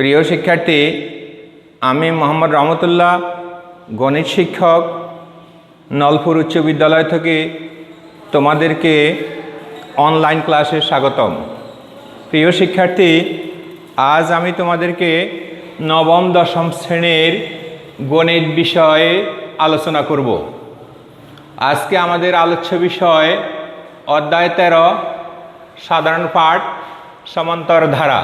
প্রিয় শিক্ষার্থী, আমি মোহাম্মদ রহমতুল্লাহ, গণিত শিক্ষক, নলপুর উচ্চ বিদ্যালয় থেকে তোমাদেরকে অনলাইন ক্লাসে স্বাগতম। প্রিয় শিক্ষার্থী, আজ আমি তোমাদেরকে নবম দশম শ্রেণীর গণিত বিষয়ে আলোচনা করব। আজকে আমাদের আলোচ্য বিষয় অধ্যায় 13 সাধারণ পাঠ সমান্তর ধারা।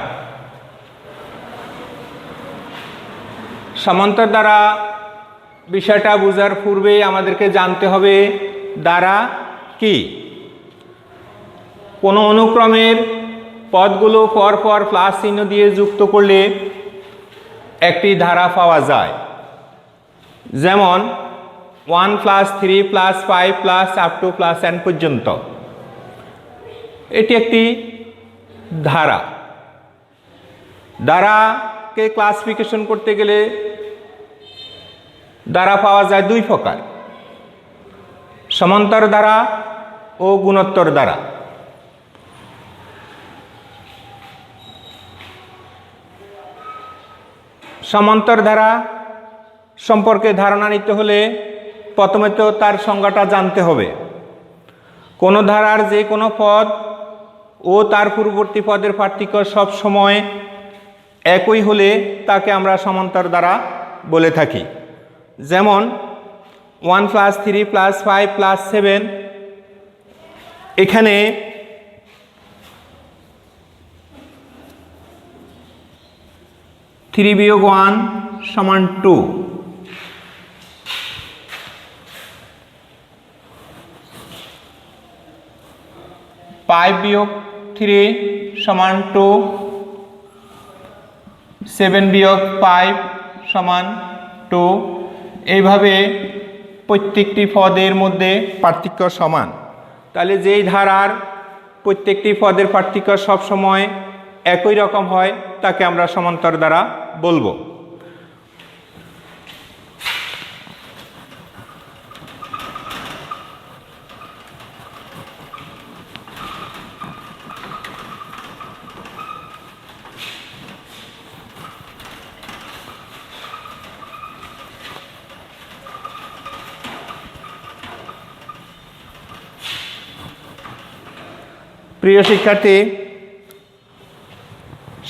সমান্তর ধারা বিষয়টা বোঝার পূর্বেই আমাদেরকে জানতে হবে ধারা কি। কোনো অনুক্রমের পদগুলো পরপর প্লাস চিহ্ন দিয়ে যুক্ত করলে একটি ধারা পাওয়া যায়, যেমন 1 + 3 + 5 + up to +n পর্যন্ত। এটি একটি ধারা। ধারাকে ক্লাসিফিকেশন করতে গেলে ধারা পাওয়া যায় দুই প্রকার: সমান্তর ধারা ও গুণোত্তর ধারা। সমান্তর ধারা সম্পর্কে ধারণা নিতে হলে প্রথমে তো তার সংজ্ঞাটা জানতে হবে। কোনো ধারার যে কোনো পদ ও তার পূর্ববর্তী পদের পার্থক্য সব সময় একই হলে তাকে আমরা সমান্তর ধারা বলে থাকি। যেমন 1 + 3 + 5 + 7, এখানে (3 - 1 = 2, 5 - 3 = 2, 7 - 5 = 2। এইভাবে প্রত্যেকটি পদের মধ্যে পার্থক্য সমান। তাহলে যেই ধারার প্রত্যেকটি পদের পার্থক্য সবসময় একই রকম হয় তাকে আমরা সমান্তর ধারা বলবো। প্রিয় শিক্ষার্থী,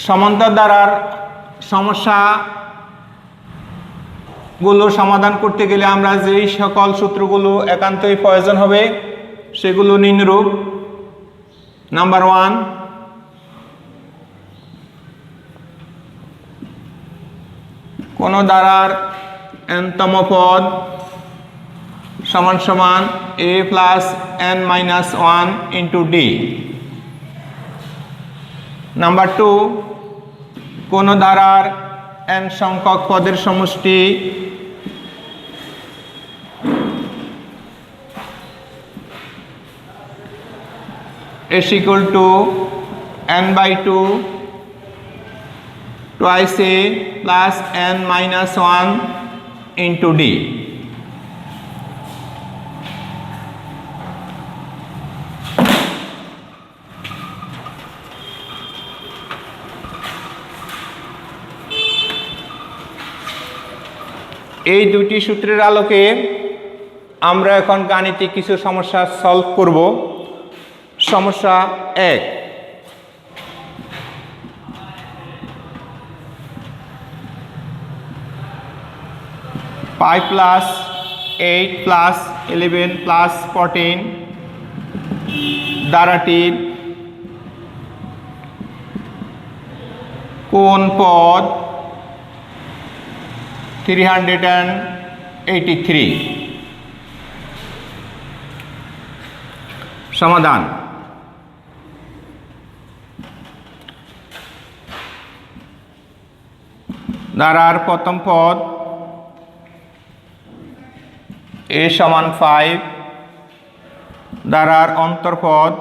সমান্তর ধারার সমস্যাগুলো সমাধান করতে গেলে আমরা যেই সকল সূত্রগুলো একান্তই প্রয়োজন হবে সেগুলো নিম্নরূপ। নাম্বার 1, কোনো ধারার n-তম পদ সমান a + n-1 × d। নাম্বার 2, কোনো ধারার n সংখ্যক পদের সমষ্টি s = n/2 twice a + n-1 × d। এই দুটি সূত্রের আলোকে আমরা এখন গাণিতিক কিছু সমস্যা সলভ করব। সমস্যা 1, (5 + 8 + 11 + 14) ধারাটির কোন পদ 383? সমাধান: ধারার প্রথম পদ a = 5, ধারার অন্তর্পদ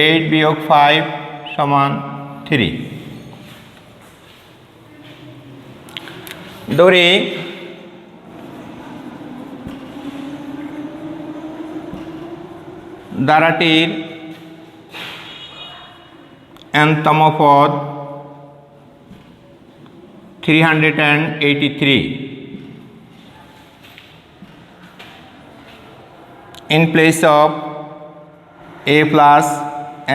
(8 - 5 = 3)। ধরি ধারাটির nতম পদ 383 in place of a plus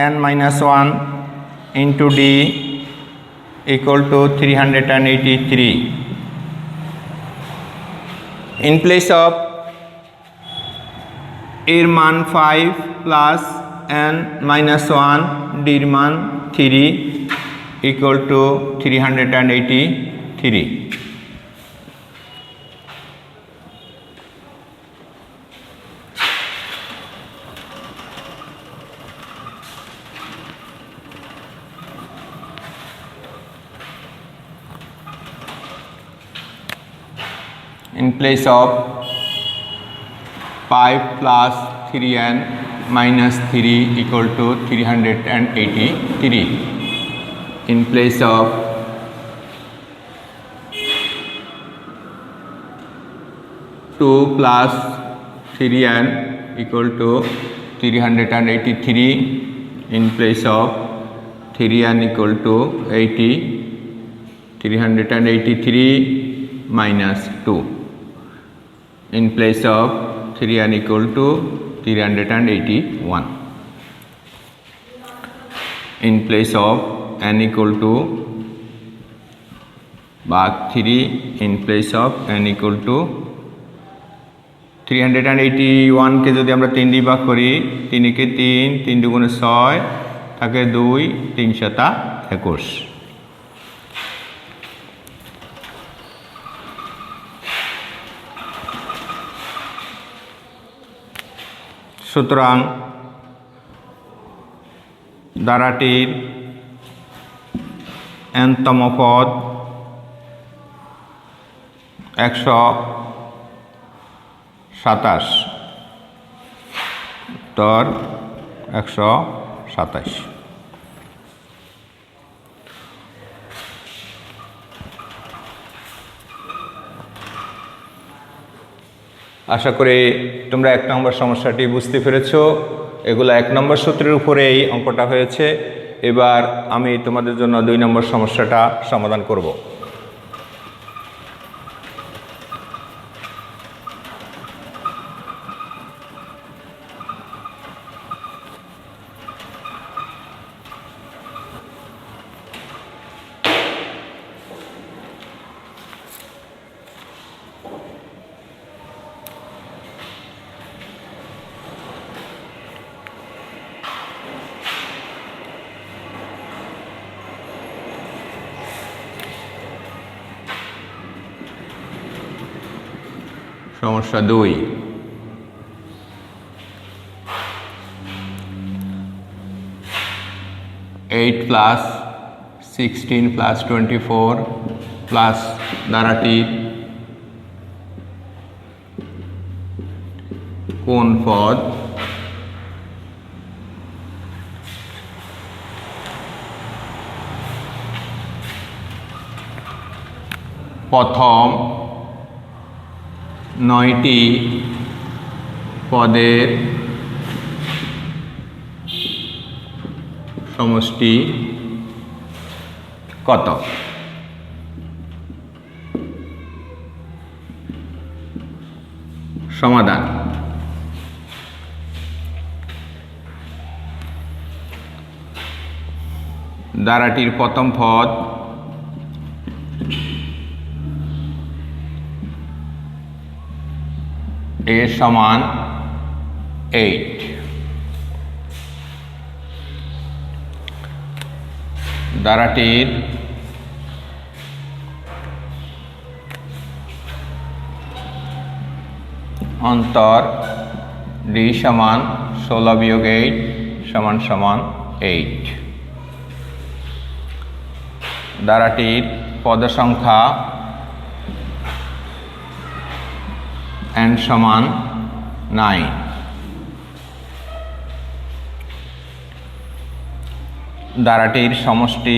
n minus 1 into d equal to 383. In place of এর মান 5 প্লাস n minus 1 ডির মান 3 equal to 383. In place of 5 plus 3n minus 3 equal to 383. In place of 2 plus 3n equal to 383. In place of 3n equal to 80. 383 minus 2. In place of 3n equal to 381. In place of n equal to भाग 3. In place of n equal to 381 के যদি আমরা 3 দিয়ে ভাগ করি 3 কে 3 3 দুগুণে 6 থাকে 2 3 শতা 21. সুতরাং ধারাটির nতম পদ 127. উত্তর 127. আশা করি তোমরা 1 নম্বর সমস্যাটি বুঝতে পেরেছো। এগুলো 1 নম্বর সূত্রের উপরে এই অঙ্কটা হয়েছে। এবার আমি তোমাদের জন্য 2 নম্বর সমস্যাটা সমাধান করব। সমস্যা 2 8 plus 16 plus 24 plus ধারাটির কোন পদ প্রথম 9টি পদের সমষ্টি কত? সমাধান। ধারাটির প্রথম পদ a সমান 8, ধারাটির অন্তর d সমান 16 বিয়োগ 8 সমান সমান 8, ধারাটির পদ সংখ্যা n সমান 9, ধারাটির সমষ্টি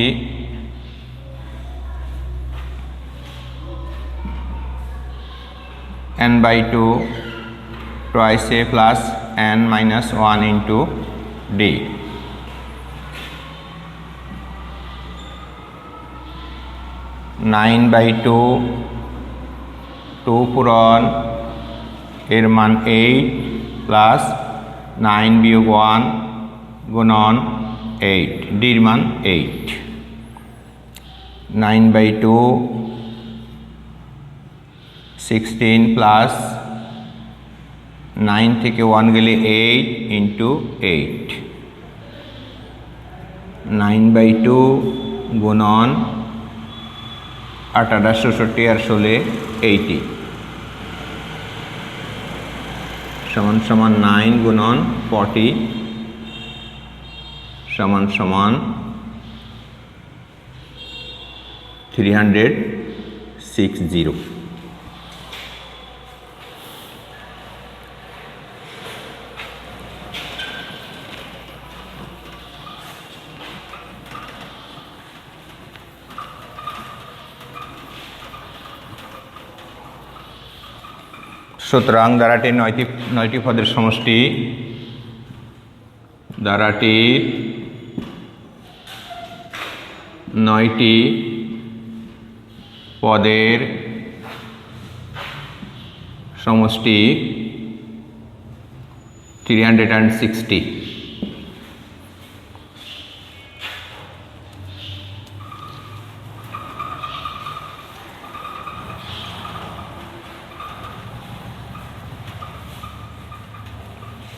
n/2 twice a plus n minus 1 into d. Nine by two, two পূরণ এর মান 8 প্লাস 9 বিয়োগ 1 গুণন 8, ডির মান 8। 9 বাই টু 16 প্লাস 9 থেকে 1 গেলে 8 ইন্টু 8, 9 বাই টু গুণন 8 68 আর 16 80 সমান সমান 9 গুণন 40 সমান সমান 360। সুতরাং ধারাটির নয়টি পদের সমষ্টি, ধারাটির 9টি পদের সমষ্টি 360।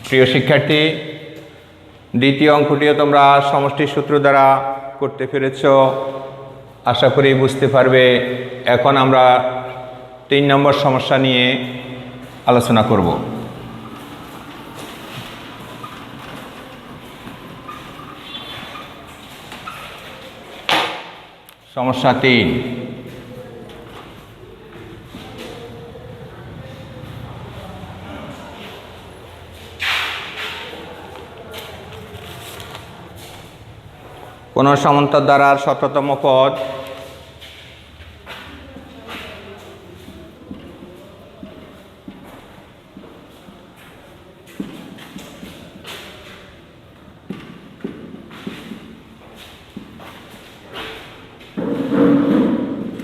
প্রিয় শিক্ষার্থী, দ্বিতীয় অঙ্কটিও তোমরা সমষ্টির সূত্র দ্বারা করতে পেরেছ, আশা করি বুঝতে পারবে। এখন আমরা 3 নম্বর সমস্যা নিয়ে আলোচনা করব। সমস্যা 3, কোন সমান্তর ধারার 17তম পদ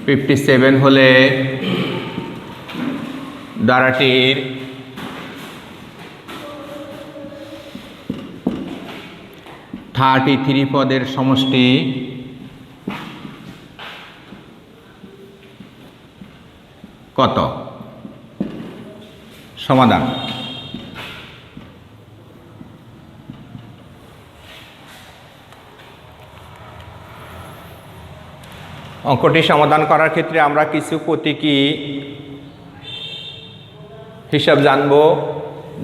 (57) হলে ধারাটির (33) পদের সমষ্টি কত? সমাধান। অঙ্কটি সমাধান করার ক্ষেত্রে আমরা কিছু প্রতীকী হিসাব জানব।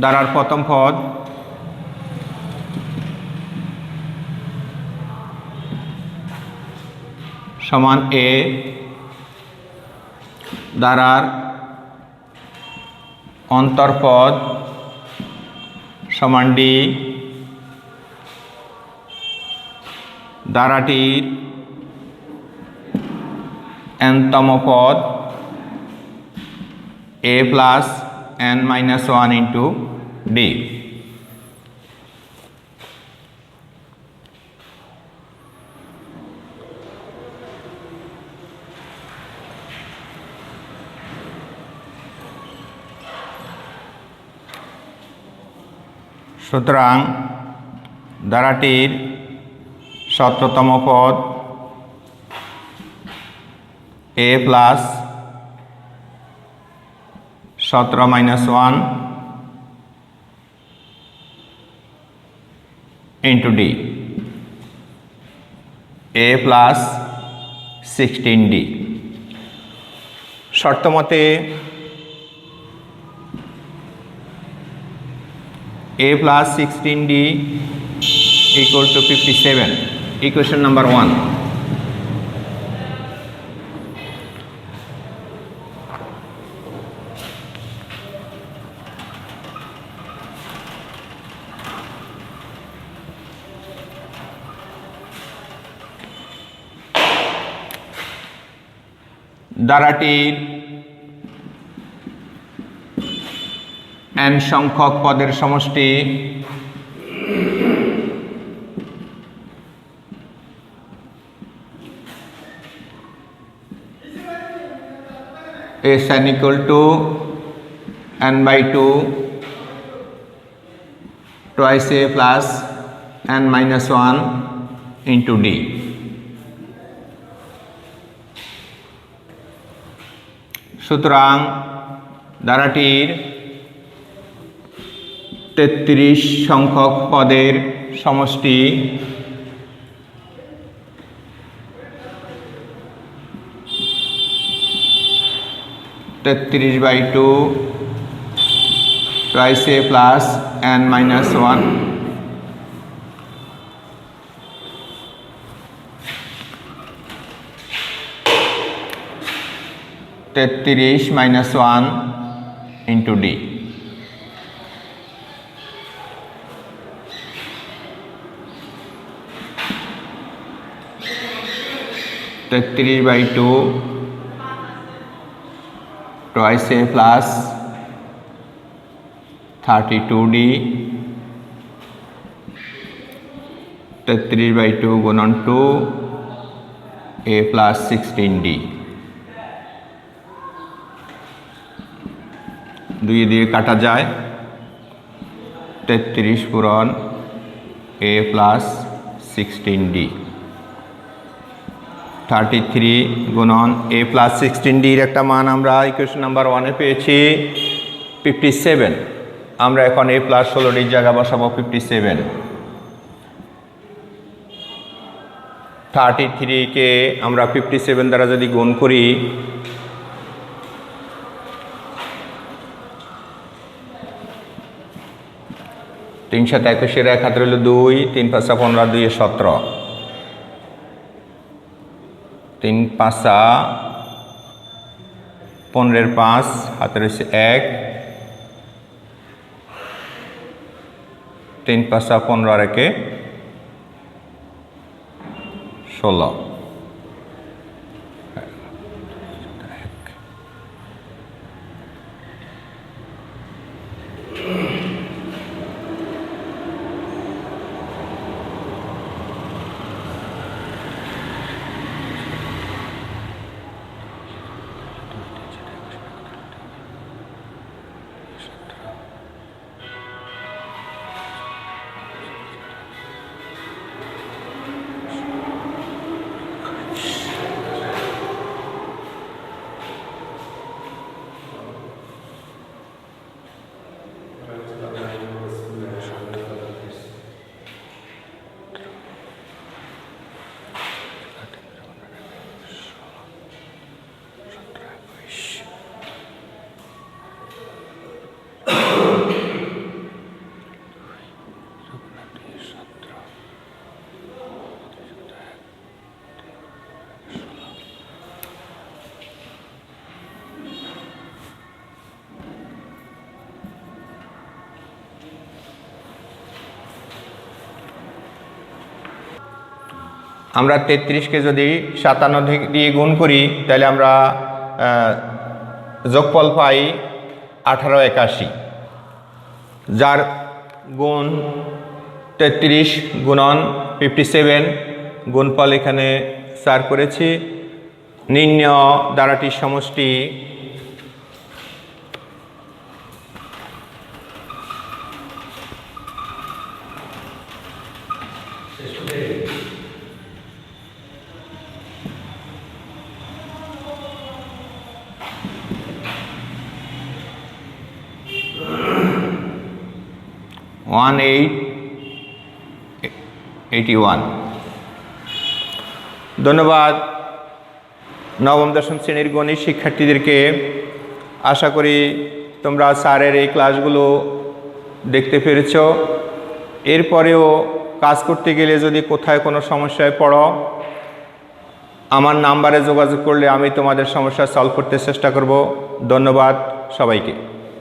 ধারার প্রথম পদ সমান এ, ধারার অন্তর্পদ সমান ডি, ধারাটির n-তম পদ a plus n minus 1 into D. সুতরাং ধারাটির 17তম পদ a plus 17 minus 1 into D, a plus 16d। শর্তমতে a plus 16d equal to 57, equation number 1. ধারাটির n সংখ্যক পদের সমষ্টি Sn equal to n by 2 twice a plus n minus 1 into d. সুতরাং ধারাটির 33 সংখ্যক পদের সমষ্টি তেত্রিশ by 2 twice a plus n minus 1 33 minus 1 into d. तेत्रिश by 2 twice a plus 32d 33 by 2 गुणन 2 a plus 16d দুই দিয়ে কাটা যায় 33 পূরণ a plus 16d 33 গুণন a plus 16d এর একটা মান আমরা ইকুয়েশন নাম্বার 1 এ পেয়েছি 57। আমরা এখন a plus 16d এর জায়গা বসাবো 57। 33 কে আমরা 57 দ্বারা যদি গুণ করি তিন সাথে 21 এক হাতে রইল 2 3 5 15 2 17 3 5 15 5 হাতে রয়েছে 1 3 5 15 আর একে 16। আমরা 33 কে যদি 57 দিয়ে গুণ করি তাহলে আমরা যোগফল পাই 1881, যার গুণ 33 গুণন 57 গুণফল এখানে 4 করেছি। নির্ণয় দ্বারাটির সমষ্টি वन 81। ধন্যবাদ নবম দশম শ্রেণীর গণিত শিক্ষার্থীদেরকে। আশা করি তোমরা স্যারের এই ক্লাসগুলো দেখতে পেরেছ। এরপরেও কাজ করতে গেলে যদি কোথায় কোনো সমস্যায় পড়ো আমার নাম্বারে যোগাযোগ করলে আমি তোমাদের সমস্যা সলভ করতে চেষ্টা করব। ধন্যবাদ সবাইকে।